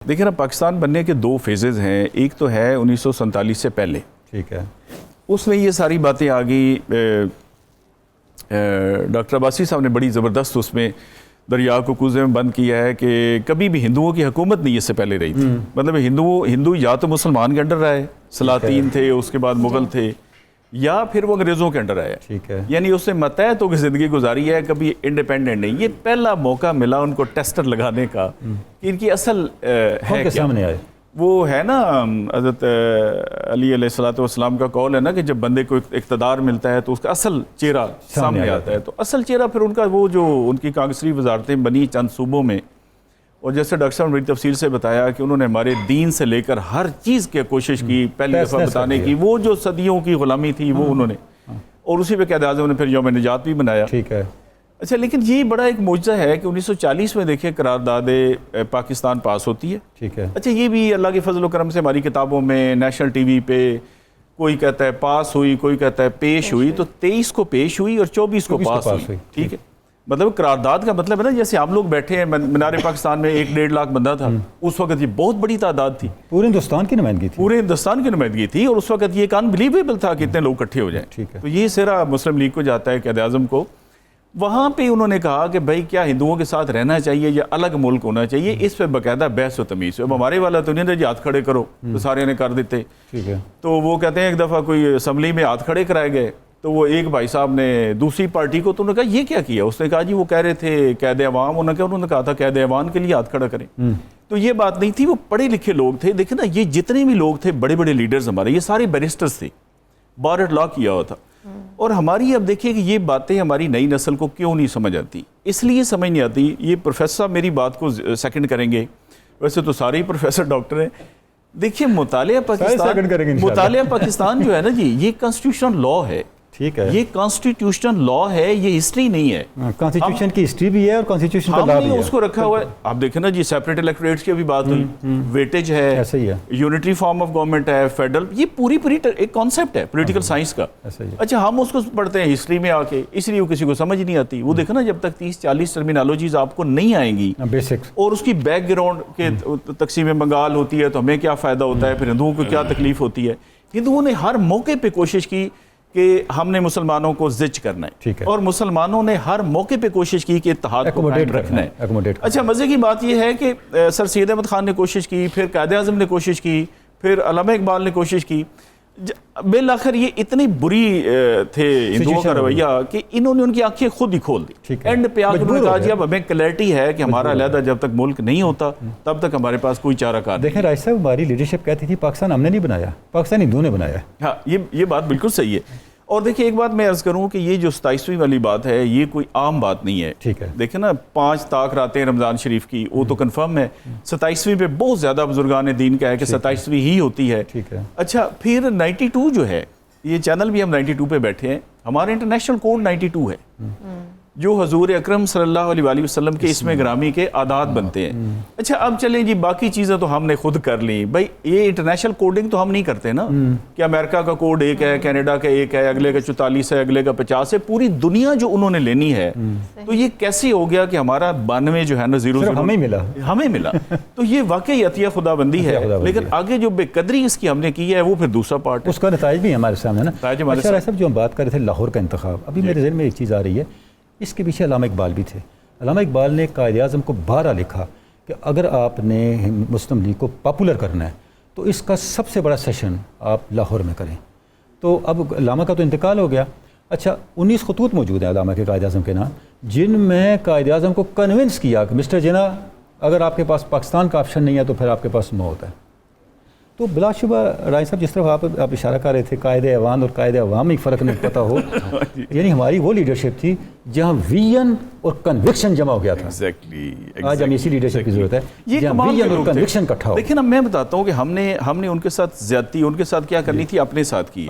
دیکھیں نا پاکستان بننے کے دو فیزز ہیں. ایک تو ہے 1947 سے پہلے, ٹھیک ہے, اس میں یہ ساری باتیں آ گئی. ڈاکٹر عباسی صاحب نے بڑی زبردست اس میں دریا کو کوزے میں بند کیا ہے کہ کبھی بھی ہندوؤں کی حکومت نہیں اس سے پہلے رہی تھی. مطلب ہندو یا تو مسلمان کے انڈر رہے, سلاطین تھے, اس کے بعد مغل تھے, یا پھر وہ انگریزوں کے انڈر آیا. ٹھیک ہے, یعنی اس نے متحد ہو کے زندگی گزاری ہے, کبھی انڈیپینڈنٹ نہیں. یہ پہلا موقع ملا ان کو ٹیسٹر لگانے کا کہ ان کی اصل ہے کیا. سامنے آئے وہ ہے نا حضرت علی علیہ الصلوۃ والسلام کا قول ہے نا کہ جب بندے کو اقتدار ملتا ہے تو اس کا اصل چہرہ سامنے آتا ہے. تو اصل چہرہ پھر ان کا وہ جو ان کی کانگریسی وزارتیں بنی چند صوبوں میں, اور جیسے ڈاکٹر صاحب نے بڑی تفصیل سے بتایا کہ انہوں نے ہمارے دین سے لے کر ہر چیز کی کوشش کی پہلی دفعہ بتانے کی. وہ جو صدیوں کی غلامی تھی وہ انہوں نے, اور اسی پہ قائد اعظم نے پھر یوم نجات بھی بنایا. ٹھیک ہے. اچھا, لیکن یہ بڑا ایک معجزہ ہے کہ 1940 میں دیکھیں قرارداد پاکستان پاس ہوتی ہے. ٹھیک ہے. اچھا, یہ بھی اللہ کے فضل و کرم سے ہماری کتابوں میں, نیشنل ٹی وی پہ کوئی کہتا ہے پاس ہوئی, کوئی کہتا ہے پیش ہوئی. تو 23 کو پیش ہوئی اور 24 کو پاس ہوئی. ٹھیک ہے, مطلب قرارداد کا مطلب ہے نا جیسے ہم لوگ بیٹھے ہیں مینار پاکستان میں 1-1.5 لاکھ بندہ تھا اس وقت, یہ بہت بڑی تعداد تھی, پورے ہندوستان کی نمائندگی تھی, پورے ہندوستان کی نمائندگی تھی, اور اس وقت یہ ایک انبلیویبل تھا کہ اتنے لوگ اکٹھے ہو جائیں. ٹھیک ہے. تو یہ سہرا مسلم لیگ کو جاتا ہے قائد اعظم کو. وہاں پہ انہوں نے کہا کہ بھائی کیا ہندوؤں کے ساتھ رہنا چاہیے یا الگ ملک ہونا چاہیے, اس پہ باقاعدہ بحث و تمیز. اب ہمارے والا تو نہیں ہاتھ کھڑے کرو, تو سارے نے کر دیتے. ٹھیک ہے. تو وہ کہتے ہیں ایک دفعہ کوئی اسمبلی میں ہاتھ کھڑے کرائے گئے, تو وہ ایک بھائی صاحب نے دوسری پارٹی کو, تو انہوں نے کہا یہ کیا کیا. اس نے کہا جی وہ کہہ رہے تھے قائد عوام, انہوں نے کہا تھا قائد عوام کے لیے ہاتھ کھڑا کریں. تو یہ بات نہیں تھی, وہ پڑھے لکھے لوگ تھے. دیکھیں نا یہ جتنے بھی لوگ تھے بڑے بڑے لیڈرز ہمارے, یہ سارے بیرسٹرز تھے, بار ایٹ لا کیا ہوا تھا. اور ہماری اب دیکھیے کہ یہ باتیں ہماری نئی نسل کو کیوں نہیں سمجھ آتی. اس لیے سمجھ نہیں آتی. یہ پروفیسر صاحب میری بات کو سیکنڈ کریں گے, ویسے تو سارے ہی پروفیسر ڈاکٹر ہیں. دیکھیے مطالعہ پاکستان جو ہے نا جی, یہ کانسٹیٹیوشنل لا ہے. ٹھیک ہے, یہ کانسٹیٹیوشنل لا ہے, یہ ہسٹری نہیں ہے. کانسٹیٹیوشن کی ہسٹری بھی ہے اور کانسٹیٹیوشن کا لا بھی ہے, اس کو رکھا ہوا ہے. آپ دیکھیں نا جی سیپریٹ الیکٹوریٹس کی بھی بات ہوئی, ویٹیج ہے, ایسا ہی ہے, یونٹری فارم آف گورنمنٹ ہے, فیڈرل, یہ پوری ایک کانسیپٹ ہے پولیٹیکل سائنس کا. اچھا, ہم اس کو پڑھتے ہیں ہسٹری میں آ کے, اس لیے وہ کسی کو سمجھ نہیں آتی. وہ دیکھیں نا جب تک 30-40 ٹرمینالوجیز آپ کو نہیں آئیں گی بیسکس, اور اس کی بیک گراؤنڈ کے تقسیم بنگال ہوتی ہے تو ہمیں کیا فائدہ ہوتا ہے, پھر ہندوؤں کو کیا تکلیف ہوتی ہے. ہندوؤں نے ہر موقع پہ کوشش کی کہ ہم نے مسلمانوں کو زچ کرنا ہے, اور مسلمانوں نے ہر موقع پہ کوشش کی کہ اتحاد کو قائم رکھنا ہے. اچھا, مزے کی بات یہ ہے کہ سر سید احمد خان نے کوشش کی, پھر قائد اعظم نے کوشش کی, پھر علامہ اقبال نے کوشش کی. بالآخر یہ اتنی بری تھے ہندوؤں کا رویہ کہ انہوں نے ان کی آنکھیں خود ہی کھول دی. اینڈ پہ آ کے انہوں نے کہا جی اب ہمیں کلیئرٹی ہے کہ ہمارا علیحدہ جب تک ملک نہیں ہوتا تب تک ہمارے پاس کوئی چارہ کار. دیکھیں رائے صاحب, ہماری لیڈرشپ کہتی تھی پاکستان ہم نے نہیں بنایا, پاکستان ہندوؤں نے بنایا. ہاں, یہ بات بالکل صحیح ہے. اور دیکھیں ایک بات میں عرض کروں کہ یہ جو 27ویں والی بات ہے یہ کوئی عام بات نہیں ہے. ٹھیک ہے, دیکھیں نا 5 طاق راتیں رمضان شریف کی, وہ تو کنفرم ہے. 27ویں پہ بہت زیادہ بزرگان دین کا ہے کہ 27ویں ہی ہوتی ہے. ٹھیک ہے. اچھا, پھر 92 جو ہے, یہ چینل بھی ہم 92 پہ بیٹھے ہیں, ہمارا انٹرنیشنل کوڈ 92 ہے جو حضور اکرم صلی اللہ علیہ وآلہ وسلم کے اسم گرامی کے عادات بنتے ہیں. اچھا, اب چلیں جی باقی چیزیں تو ہم نے خود کر لیں. بھائی یہ انٹرنیشنل کوڈنگ تو ہم نہیں کرتے نا, کہ امریکہ کا کوڈ ایک ہے, کینیڈا کا ایک ہے, اگلے کا 44 ہے, اگلے کا 50 ہے, پوری دنیا جو انہوں نے لینی ہے. تو یہ کیسے ہو گیا کہ ہمارا 92 جو ہے نا 0 ہمیں ملا. تو یہ واقعی عطیہ خدا بندی ہے, لیکن آگے جو بے قدری اس کی ہم نے کی ہے وہ پھر دوسرا پارٹ ہے, اس کا نتائج بھی ہمارے سامنے نا. اچھا صاحب, جو ہم بات کر رہے تھے لاہور کا انتخاب, ابھی میرے ذہن میں ایک چیز آ رہی ہے, اس کے پیچھے علامہ اقبال بھی تھے. علامہ اقبال نے قائد اعظم کو بارہ لکھا کہ اگر آپ نے مسلم لیگ کو پاپولر کرنا ہے تو اس کا سب سے بڑا سیشن آپ لاہور میں کریں. تو اب علامہ کا تو انتقال ہو گیا. اچھا, 19 خطوط موجود ہیں علامہ کے قائد اعظم کے نام, جن میں قائد اعظم کو کنونس کیا کہ مسٹر جناح اگر آپ کے پاس پاکستان کا آپشن نہیں ہے تو پھر آپ کے پاس موت ہے. تو بلا شبہ رائے صاحب جس طرف آپ اشارہ کر رہے تھے قائد ایوان اور قائد عوام میں فرق نہیں پتہ ہو, یعنی ہماری وہ لیڈرشپ تھی جہاں ویژن اور کنوکشن جمع ہو گیا تھا. آج ہمیں اسی لیڈرشپ کی ضرورت ہے جہاں ویژن اور کنوکشن اکٹھا ہو. لیکن اب میں بتاتا ہوں کہ ہم نے ان کے ساتھ زیادتی ان کے ساتھ کیا کرنی تھی, اپنے ساتھ کی.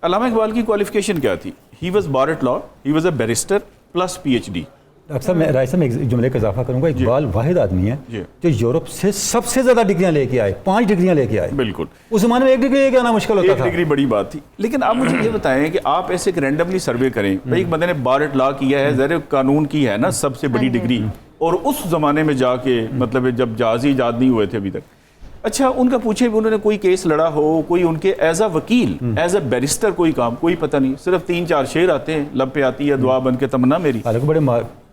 علامہ اقبال کی کوالیفیکیشن کیا تھی؟ He was bar at law, he was a barrister plus PhD. Doctor صاحب, میں رائے صاحب میں ایک جملے کا اضافہ کروں گا. اقبال واحد آدمی ہے جو یورپ سے سب سے زیادہ ڈگریاں لے کے آئے, 5 ڈگریاں لے کے آئے. بالکل, اس زمانے میں 1 ڈگری لے کے آنا مشکل ہوتا تھا, 1 ڈگری بڑی بات تھی. لیکن آپ مجھے یہ بتائیں کہ آپ ایسے ایک رینڈملی سروے کریں, ایک بندے نے بار ایٹ لا کیا ہے, ظاہر قانون کی ہے نا سب سے بڑی ڈگری, اور اس زمانے میں جا کے مطلب جب جہاز ہی ایجاد نہیں ہوئے تھے ابھی تک. اچھا ان کا پوچھے بھی انہوں نے کوئی کیس لڑا ہو, کوئی ان کے ایز اے وکیل ایز اے بیرسٹر کوئی کام, کوئی پتہ نہیں, صرف 3-4 شعر آتے ہیں, لب پہ آتی ہے دعا بن کے تمنا میری. حالانکہ بڑے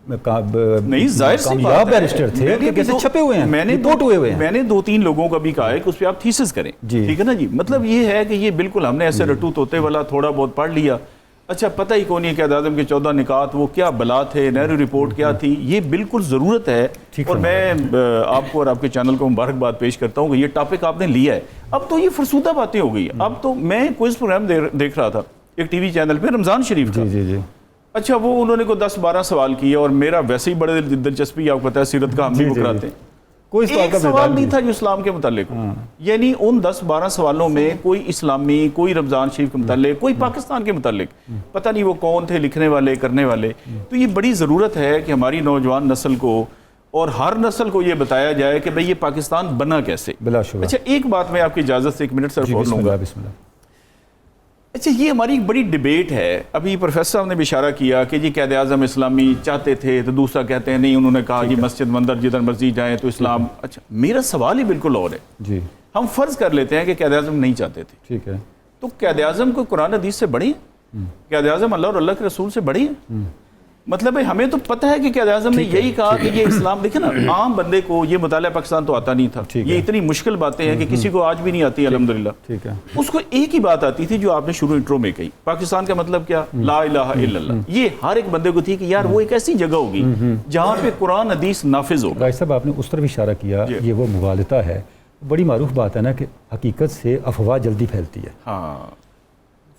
نہیں ظاہر سی کامیاب بیرسٹر تھے, کیسے چھپے ہوئے ہیں, میں نے 2-3 لوگوں کا بھی کہا ہے کہ اس پہ آپ تھیسس کریں, ٹھیک ہے نا جی. مطلب یہ ہے کہ یہ بالکل ہم نے ایسے رٹو توتے والا تھوڑا بہت پڑھ لیا, اچھا پتہ ہی کون ہے قائد اعظم کے 14 نکات وہ کیا بلا تھے, نہرو رپورٹ کیا تھی. یہ بالکل ضرورت ہے, اور میں آپ کو اور آپ کے چینل کو مبارکباد پیش کرتا ہوں کہ یہ ٹاپک آپ نے لیا ہے. اب تو یہ فرسودہ باتیں ہو گئی. اب تو میں کوئز پروگرام دیکھ رہا تھا ایک ٹی وی چینل پہ رمضان شریف کا. اچھا وہ انہوں نے کوئی 10-12 سوال کیے, اور میرا ویسے ہی بڑے دلچسپی, آپ کو پتہ ہے سیرت کا ہم بھی کراتے ہیں, کوئی ایک سوال نہیں تھا جو اسلام کے متعلق ہو. یعنی ان 10-12 سوالوں میں کوئی اسلامی, کوئی رمضان شریف کے متعلق, کوئی پاکستان کے متعلق, پتہ نہیں وہ کون تھے لکھنے والے کرنے والے. تو یہ بڑی ضرورت ہے کہ ہماری نوجوان نسل کو اور ہر نسل کو یہ بتایا جائے کہ بھئی یہ پاکستان بنا کیسے. اچھا ایک بات میں آپ کی اجازت سے 1 منٹ سر بول لوں گا. اچھا یہ ہماری ایک بڑی ڈیبیٹ ہے. ابھی پروفیسر صاحب نے بھی اشارہ کیا کہ جی قائد اعظم اسلامی چاہتے تھے, تو دوسرا کہتے ہیں نہیں, انہوں نے کہا جی مسجد مندر جدھر مرضی جائیں تو اسلام. اچھا میرا سوال ہی بالکل اور ہے. ہم فرض کر لیتے ہیں کہ قائد اعظم نہیں چاہتے تھے, ٹھیک ہے, تو قائد اعظم کو قرآن حدیث سے بڑی ہیں, قائد اعظم اللہ اور اللہ کے رسول سے بڑی ہیں. مطلب ہمیں تو پتہ ہے کہ قائد اعظم نے یہی کہا کہ یہ اسلام. دیکھیں نا عام بندے کو یہ مطالعہ پاکستان تو آتا نہیں تھا, یہ اتنی مشکل باتیں ہیں کہ کسی کو آج بھی نہیں آتی الحمدللہ. اس کو ایک ہی بات آتی تھی جو آپ نے شروع انٹرو میں کہی, پاکستان کا مطلب کیا, لا الہ الا اللہ. یہ ہر ایک بندے کو تھی کہ یار وہ ایک ایسی جگہ ہوگی جہاں پہ قرآن حدیث نافذ ہوگا. رائے صاحب آپ نے اس طرف اشارہ کیا, یہ وہ مغالطہ ہے. بڑی معروف بات ہے نا کہ حقیقت سے افواہ جلدی پھیلتی ہے, ہاں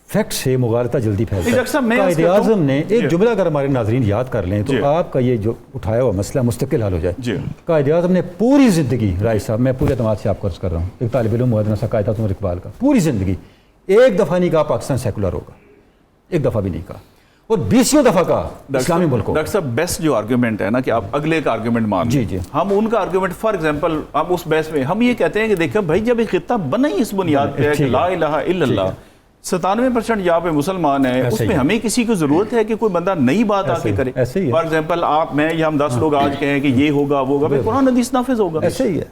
فیکٹ سے مغالطہ جلدی پھیلتا ہے. قائد اعظم نے ایک جملہ اگر ہمارے ناظرین یاد کر لیں تو آپ کا یہ جو اٹھایا ہوا مسئلہ مستقل حل ہو جائے. قائد اعظم نے پوری زندگی, رائے صاحب میں پورے اعتماد سے آپ کو عرض کر رہا ہوں, ایک طالب علم مدرسہ قائد اعظم اقبال کا, پوری زندگی ایک دفعہ نہیں کہا پاکستان سیکولر ہوگا, ایک دفعہ بھی نہیں کہا, اور 20 دفعہ کہا اسلامی ملک ہوگا. ڈاکٹر صاحب بیسٹ جو آرگیومنٹ ہے نا کہ آپ اگلے کا آرگیومنٹ مان لیں, ہم ان کا آرگیومنٹ فار ایگزامپل آپ اس بیس میں ہم یہ کہتے ہیں کہ دیکھیں بھائی جب ایک خطہ بنا ہی اس بنیاد پہ ہے کہ لا الہ الا اللہ, 97% یہاں پہ مسلمان ہیں, اس میں ہمیں کسی کو ضرورت ہے کہ کوئی بندہ نئی بات آ کے کرے. فار ایگزامپل آپ میں یا ہم 10 لوگ آج کہیں کہ یہ ہوگا وہ ہوگا, قرآن حدیث نافذ ہوگا.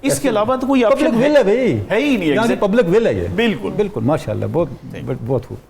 اس کے علاوہ تو کوئی پبلک ول ہے, ہے ہی نہیں, پبلک ول ہے یہ. بالکل بالکل ماشاءاللہ, بہت خوب.